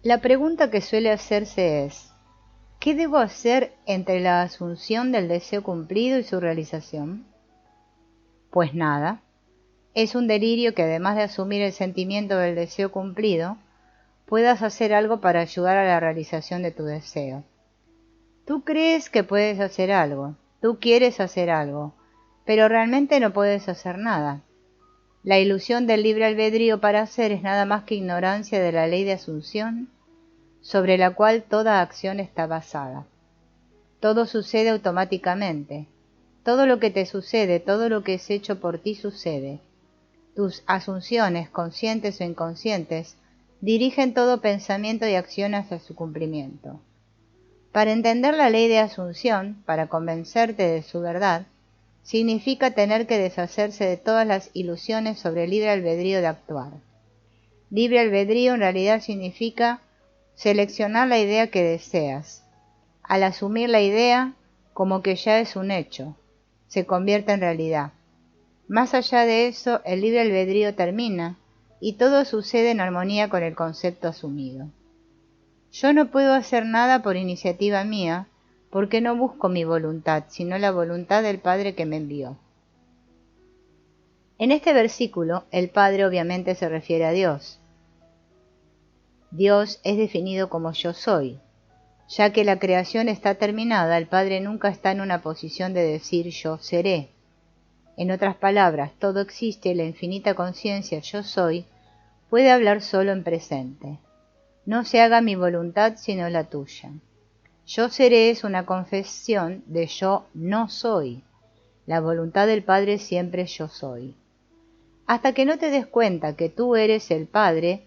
La pregunta que suele hacerse es, ¿qué debo hacer entre la asunción del deseo cumplido y su realización? Pues nada, es un delirio que además de asumir el sentimiento del deseo cumplido, puedas hacer algo para ayudar a la realización de tu deseo. Tú crees que puedes hacer algo, tú quieres hacer algo, pero realmente no puedes hacer nada. La ilusión del libre albedrío para hacer es nada más que ignorancia de la ley de asunción sobre la cual toda acción está basada. Todo sucede automáticamente. Todo lo que te sucede, todo lo que es hecho por ti sucede. Tus asunciones, conscientes o inconscientes, dirigen todo pensamiento y acción hacia su cumplimiento. Para entender la ley de asunción, para convencerte de su verdad, significa tener que deshacerse de todas las ilusiones sobre el libre albedrío de actuar. Libre albedrío en realidad significa seleccionar la idea que deseas. Al asumir la idea como que ya es un hecho, se convierte en realidad. Más allá de eso, el libre albedrío termina y todo sucede en armonía con el concepto asumido. Yo no puedo hacer nada por iniciativa mía, porque no busco mi voluntad, sino la voluntad del Padre que me envió. En este versículo, el Padre obviamente se refiere a Dios. Dios es definido como yo soy. Ya que la creación está terminada, el Padre nunca está en una posición de decir yo seré. En otras palabras, todo existe y la infinita conciencia yo soy puede hablar solo en presente. No se haga mi voluntad sino la tuya. Yo seré es una confesión de yo no soy. La voluntad del Padre siempre es yo soy. Hasta que no te des cuenta que tú eres el Padre,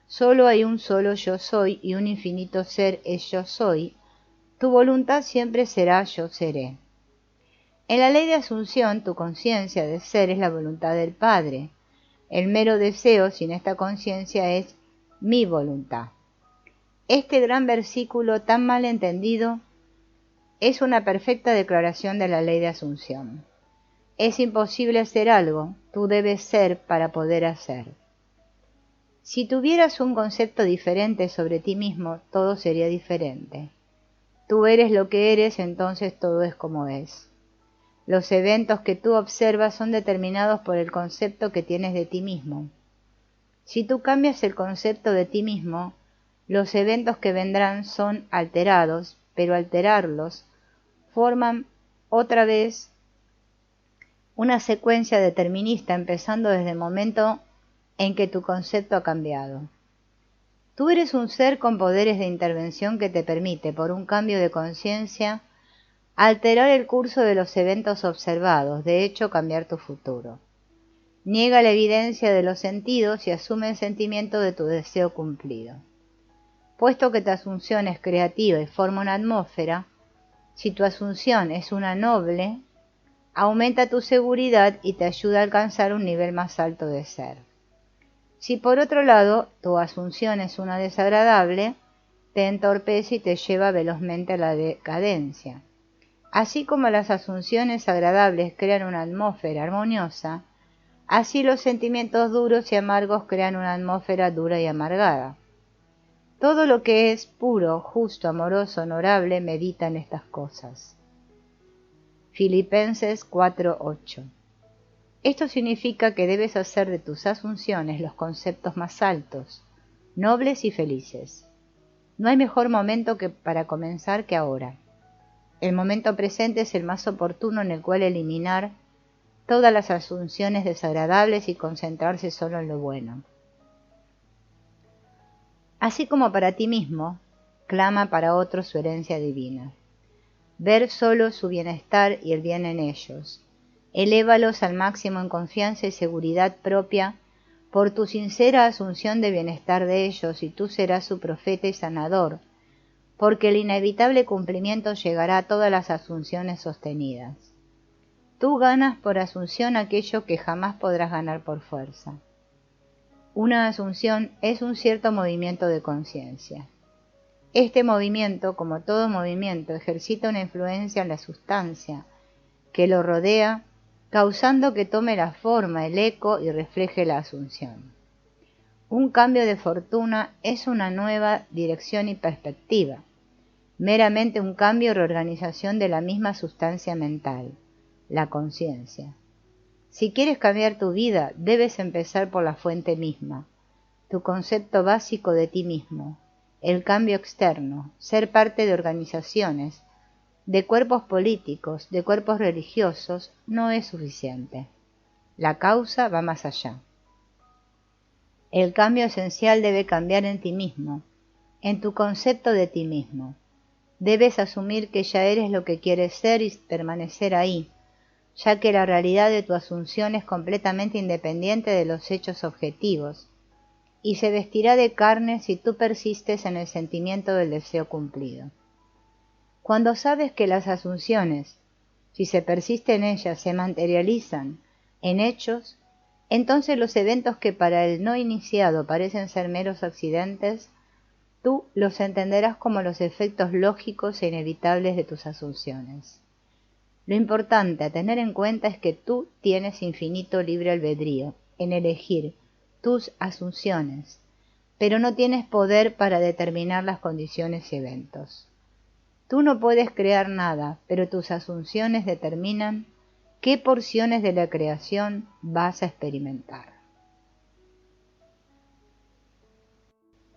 solo hay un solo yo soy y un infinito ser es yo soy, tu voluntad siempre será yo seré. En la ley de asunción, tu conciencia de ser es la voluntad del Padre. El mero deseo sin esta conciencia es mi voluntad. Este gran versículo tan mal entendido es una perfecta declaración de la ley de asunción. Es imposible hacer algo, tú debes ser para poder hacer. Si tuvieras un concepto diferente sobre ti mismo, todo sería diferente. Tú eres lo que eres, entonces todo es como es. Los eventos que tú observas son determinados por el concepto que tienes de ti mismo. Si tú cambias el concepto de ti mismo, los eventos que vendrán son alterados, pero alterarlos forman otra vez una secuencia determinista empezando desde el momento en que tu concepto ha cambiado. Tú eres un ser con poderes de intervención que te permite, por un cambio de conciencia, alterar el curso de los eventos observados, de hecho cambiar tu futuro. Niega la evidencia de los sentidos y asume el sentimiento de tu deseo cumplido. Puesto que tu asunción es creativa y forma una atmósfera, si tu asunción es una noble, aumenta tu seguridad y te ayuda a alcanzar un nivel más alto de ser. Si por otro lado tu asunción es una desagradable, te entorpece y te lleva velozmente a la decadencia. Así como las asunciones agradables crean una atmósfera armoniosa, así los sentimientos duros y amargos crean una atmósfera dura y amargada. Todo lo que es puro, justo, amoroso, honorable medita en estas cosas. Filipenses 4:8. Esto significa que debes hacer de tus asunciones los conceptos más altos, nobles y felices. No hay mejor momento para comenzar que ahora. El momento presente es el más oportuno en el cual eliminar todas las asunciones desagradables y concentrarse solo en lo bueno. Así como para ti mismo, clama para otros su herencia divina. Ver solo su bienestar y el bien en ellos. Elévalos al máximo en confianza y seguridad propia por tu sincera asunción de bienestar de ellos, y tú serás su profeta y sanador, porque el inevitable cumplimiento llegará a todas las asunciones sostenidas. Tú ganas por asunción aquello que jamás podrás ganar por fuerza. Una asunción es un cierto movimiento de conciencia. Este movimiento, como todo movimiento, ejercita una influencia en la sustancia que lo rodea, causando que tome la forma, el eco y refleje la asunción. Un cambio de fortuna es una nueva dirección y perspectiva, meramente un cambio o reorganización de la misma sustancia mental, la conciencia. Si quieres cambiar tu vida, debes empezar por la fuente misma, tu concepto básico de ti mismo, el cambio externo, ser parte de organizaciones, de cuerpos políticos, de cuerpos religiosos, no es suficiente. La causa va más allá. El cambio esencial debe cambiar en ti mismo, en tu concepto de ti mismo. Debes asumir que ya eres lo que quieres ser y permanecer ahí, ya que la realidad de tu asunción es completamente independiente de los hechos objetivos, y se vestirá de carne si tú persistes en el sentimiento del deseo cumplido. Cuando sabes que las asunciones, si se persiste en ellas, se materializan en hechos, entonces los eventos que para el no iniciado parecen ser meros accidentes, tú los entenderás como los efectos lógicos e inevitables de tus asunciones. Lo importante a tener en cuenta es que tú tienes infinito libre albedrío en elegir tus asunciones, pero no tienes poder para determinar las condiciones y eventos. Tú no puedes crear nada, pero tus asunciones determinan qué porciones de la creación vas a experimentar.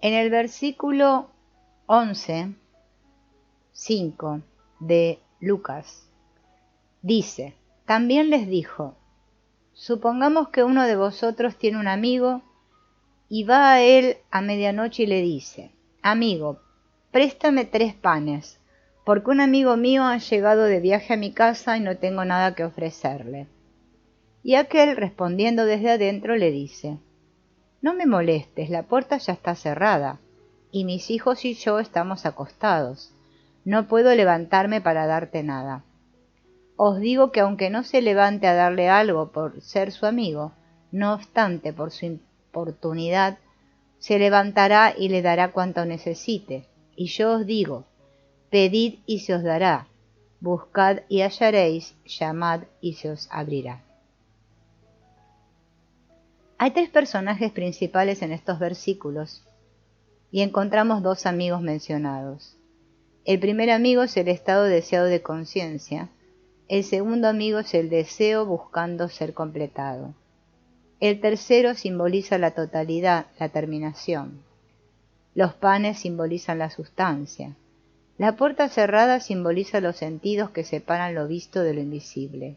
En el versículo 11:5 de Lucas, dice, también les dijo, supongamos que uno de vosotros tiene un amigo y va a él a medianoche y le dice, amigo, préstame 3 panes, porque un amigo mío ha llegado de viaje a mi casa y no tengo nada que ofrecerle. Y aquel, respondiendo desde adentro, le dice, no me molestes, la puerta ya está cerrada, y mis hijos y yo estamos acostados. No puedo levantarme para darte nada. Os digo que aunque no se levante a darle algo por ser su amigo, no obstante, por su importunidad, se levantará y le dará cuanto necesite. Y yo os digo, pedid y se os dará, buscad y hallaréis, llamad y se os abrirá. Hay 3 personajes principales en estos versículos, y encontramos 2 amigos mencionados. El primer amigo es el estado deseado de conciencia, el segundo amigo es el deseo buscando ser completado. El tercero simboliza la totalidad, la terminación. Los panes simbolizan la sustancia. La puerta cerrada simboliza los sentidos que separan lo visto de lo invisible.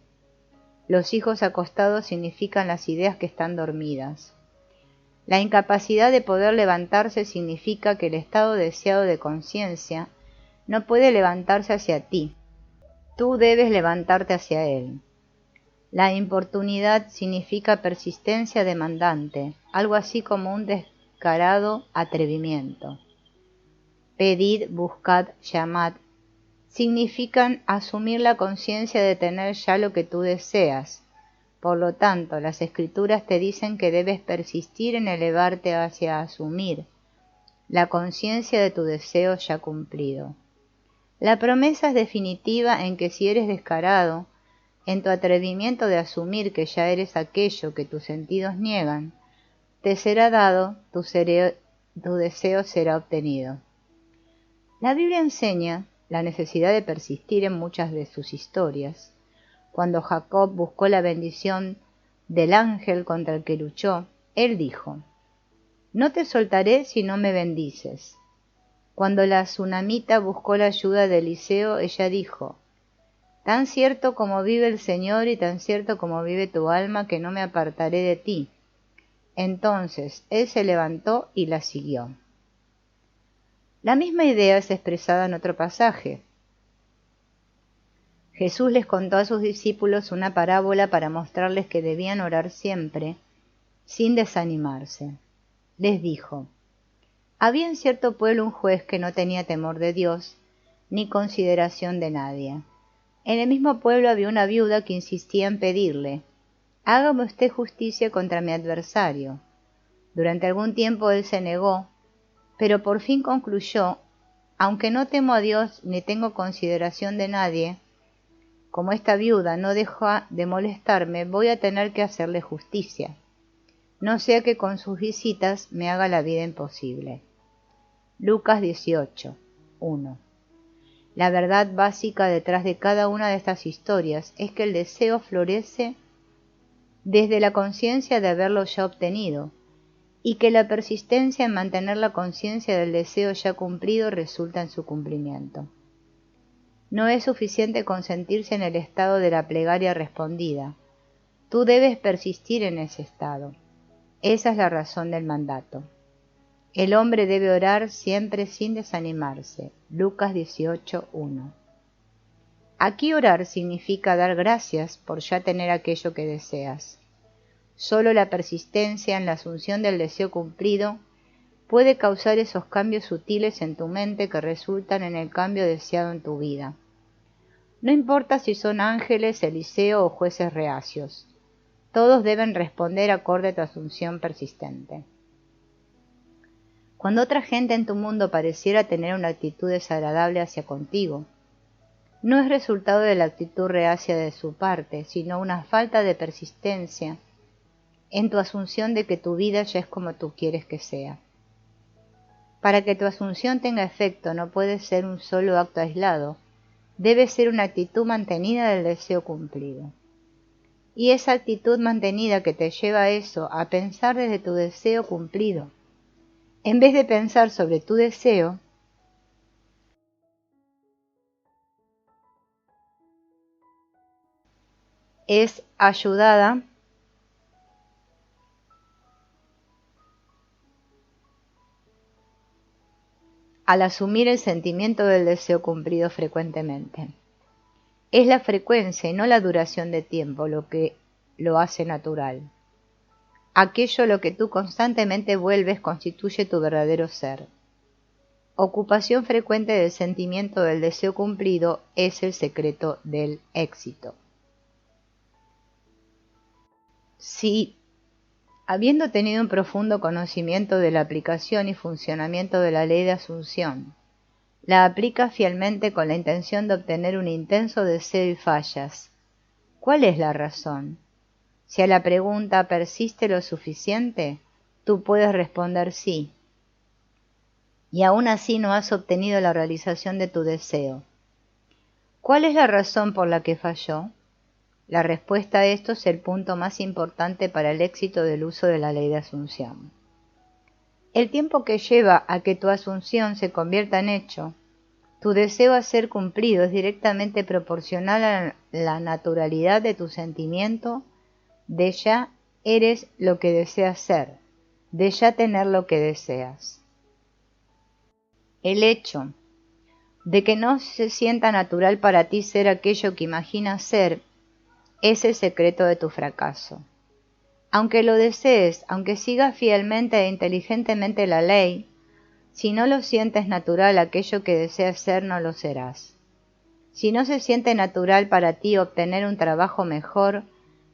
Los hijos acostados significan las ideas que están dormidas. La incapacidad de poder levantarse significa que el estado deseado de conciencia no puede levantarse hacia ti. Tú debes levantarte hacia él. La importunidad significa persistencia demandante, algo así como un descarado atrevimiento. Pedid, buscad, llamad, significan asumir la conciencia de tener ya lo que tú deseas. Por lo tanto, las escrituras te dicen que debes persistir en elevarte hacia asumir la conciencia de tu deseo ya cumplido. La promesa es definitiva en que si eres descarado, en tu atrevimiento de asumir que ya eres aquello que tus sentidos niegan, te será dado, tu deseo será obtenido. La Biblia enseña la necesidad de persistir en muchas de sus historias. Cuando Jacob buscó la bendición del ángel contra el que luchó, él dijo, no te soltaré si no me bendices. Cuando la tsunamita buscó la ayuda de Eliseo, ella dijo, tan cierto como vive el Señor y tan cierto como vive tu alma, que no me apartaré de ti. Entonces él se levantó y la siguió. La misma idea es expresada en otro pasaje. Jesús les contó a sus discípulos una parábola para mostrarles que debían orar siempre, sin desanimarse. Les dijo, había en cierto pueblo un juez que no tenía temor de Dios, ni consideración de nadie. En el mismo pueblo había una viuda que insistía en pedirle, hágame usted justicia contra mi adversario. Durante algún tiempo él se negó, pero por fin concluyó, aunque no temo a Dios ni tengo consideración de nadie, como esta viuda no deja de molestarme, voy a tener que hacerle justicia. no sea que con sus visitas me haga la vida imposible. Lucas 18, 1. La verdad básica detrás de cada una de estas historias es que el deseo florece desde la conciencia de haberlo ya obtenido, y que la persistencia en mantener la conciencia del deseo ya cumplido resulta en su cumplimiento. No es suficiente con sentirse en el estado de la plegaria respondida. Tú debes persistir en ese estado. Esa es la razón del mandato. El hombre debe orar siempre sin desanimarse. Lucas 18:1. Aquí orar significa dar gracias por ya tener aquello que deseas. Solo la persistencia en la asunción del deseo cumplido puede causar esos cambios sutiles en tu mente que resultan en el cambio deseado en tu vida. No importa si son ángeles, Eliseo o jueces reacios. Todos deben responder acorde a tu asunción persistente. Cuando otra gente en tu mundo pareciera tener una actitud desagradable hacia contigo, no es resultado de la actitud reacia de su parte, sino una falta de persistencia en tu asunción de que tu vida ya es como tú quieres que sea. Para que tu asunción tenga efecto no puede ser un solo acto aislado, debe ser una actitud mantenida del deseo cumplido. Y esa actitud mantenida que te lleva a eso, a pensar desde tu deseo cumplido, en vez de pensar sobre tu deseo, es ayudada al asumir el sentimiento del deseo cumplido frecuentemente. Es la frecuencia y no la duración de tiempo lo que lo hace natural. Aquello a lo que tú constantemente vuelves constituye tu verdadero ser. Ocupación frecuente del sentimiento del deseo cumplido es el secreto del éxito. Si, habiendo tenido un profundo conocimiento de la aplicación y funcionamiento de la ley de asunción, la aplica fielmente con la intención de obtener un intenso deseo y fallas, ¿cuál es la razón? Si a la pregunta ¿persiste lo suficiente?, tú puedes responder sí, y aún así no has obtenido la realización de tu deseo. ¿Cuál es la razón por la que falló? La respuesta a esto es el punto más importante para el éxito del uso de la ley de asunción. El tiempo que lleva a que tu asunción se convierta en hecho, tu deseo a ser cumplido es directamente proporcional a la naturalidad de tu sentimiento de ya eres lo que deseas ser, de ya tener lo que deseas. El hecho de que no se sienta natural para ti ser aquello que imaginas ser es el secreto de tu fracaso. Aunque lo desees, aunque sigas fielmente e inteligentemente la ley, si no lo sientes natural aquello que deseas ser, no lo serás. Si no se siente natural para ti obtener un trabajo mejor,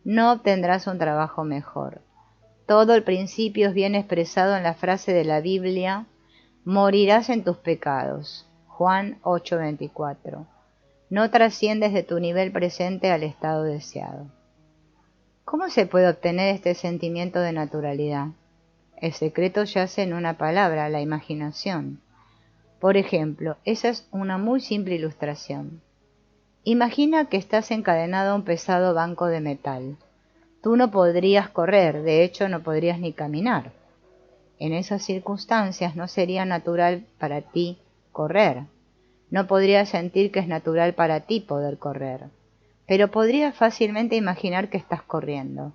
no obtendrás un trabajo mejor. Todo el principio es bien expresado en la frase de la Biblia, morirás en tus pecados. Juan 8:24. No trasciendes de tu nivel presente al estado deseado. ¿Cómo se puede obtener este sentimiento de naturalidad? El secreto yace en una palabra, la imaginación. Por ejemplo, esa es una muy simple ilustración. Imagina que estás encadenado a un pesado banco de metal. Tú no podrías correr, de hecho no podrías ni caminar. En esas circunstancias no sería natural para ti correr. No podrías sentir que es natural para ti poder correr, pero podrías fácilmente imaginar que estás corriendo.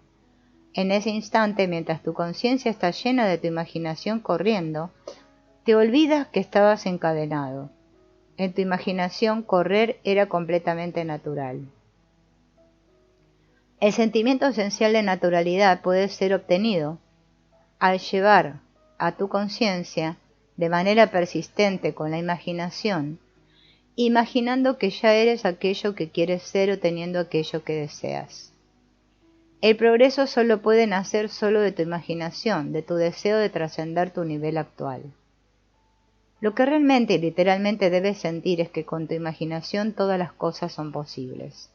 En ese instante, mientras tu conciencia está llena de tu imaginación corriendo, te olvidas que estabas encadenado. En tu imaginación correr era completamente natural. El sentimiento esencial de naturalidad puede ser obtenido al llevar a tu conciencia de manera persistente con la imaginación, imaginando que ya eres aquello que quieres ser o teniendo aquello que deseas. El progreso solo puede nacer solo de tu imaginación, de tu deseo de trascender tu nivel actual. Lo que realmente y literalmente debes sentir es que con tu imaginación todas las cosas son posibles.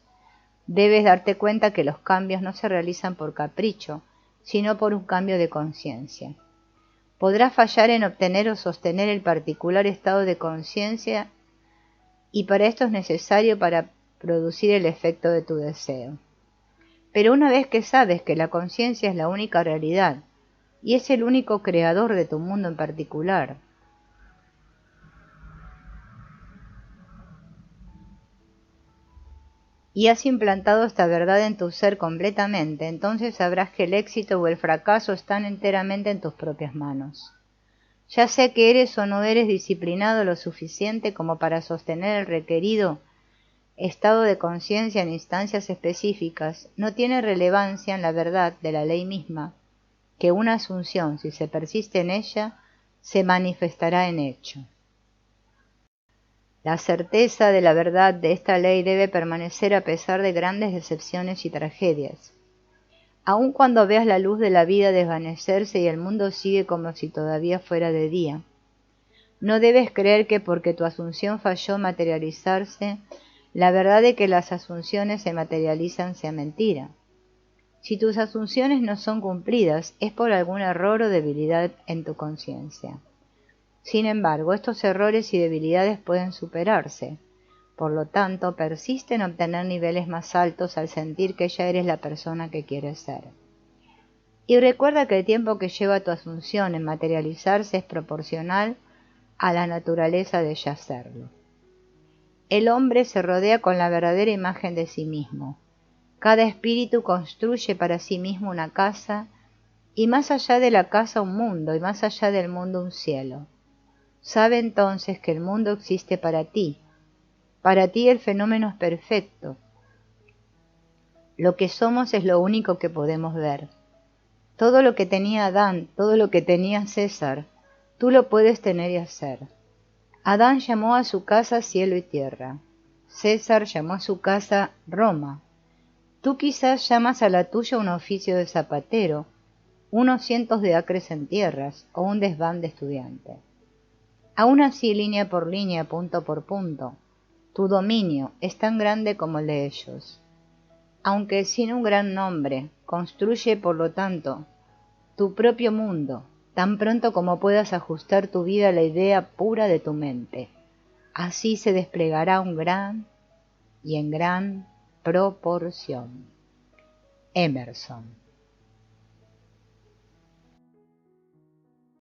Debes darte cuenta que los cambios no se realizan por capricho, sino por un cambio de conciencia. Podrás fallar en obtener o sostener el particular estado de conciencia y para esto es necesario para producir el efecto de tu deseo. Pero una vez que sabes que la conciencia es la única realidad y es el único creador de tu mundo en particular, y has implantado esta verdad en tu ser completamente, entonces sabrás que el éxito o el fracaso están enteramente en tus propias manos. Ya sea que eres o no eres disciplinado lo suficiente como para sostener el requerido estado de conciencia en instancias específicas, no tiene relevancia en la verdad de la ley misma, que una asunción, si se persiste en ella, se manifestará en hecho. La certeza de la verdad de esta ley debe permanecer a pesar de grandes decepciones y tragedias. Aun cuando veas la luz de la vida desvanecerse y el mundo sigue como si todavía fuera de día, no debes creer que porque tu asunción falló materializarse, la verdad de que las asunciones se materializan sea mentira. Si tus asunciones no son cumplidas, es por algún error o debilidad en tu conciencia. Sin embargo, estos errores y debilidades pueden superarse. Por lo tanto, persiste en obtener niveles más altos al sentir que ya eres la persona que quieres ser. Y recuerda que el tiempo que lleva tu asunción en materializarse es proporcional a la naturaleza de ya serlo. El hombre se rodea con la verdadera imagen de sí mismo. Cada espíritu construye para sí mismo una casa, y más allá de la casa un mundo, y más allá del mundo un cielo. Sabe entonces que el mundo existe para ti. Para ti el fenómeno es perfecto. Lo que somos es lo único que podemos ver. Todo lo que tenía Adán, todo lo que tenía César, tú lo puedes tener y hacer. Adán llamó a su casa cielo y tierra. César llamó a su casa Roma. Tú quizás llamas a la tuya un oficio de zapatero, unos cientos de acres en tierras o un desván de estudiante. Aún así, línea por línea, punto por punto, tu dominio es tan grande como el de ellos. Aunque sin un gran nombre, construye, por lo tanto, tu propio mundo, tan pronto como puedas ajustar tu vida a la idea pura de tu mente. Así se desplegará un gran y en gran proporción. Emerson.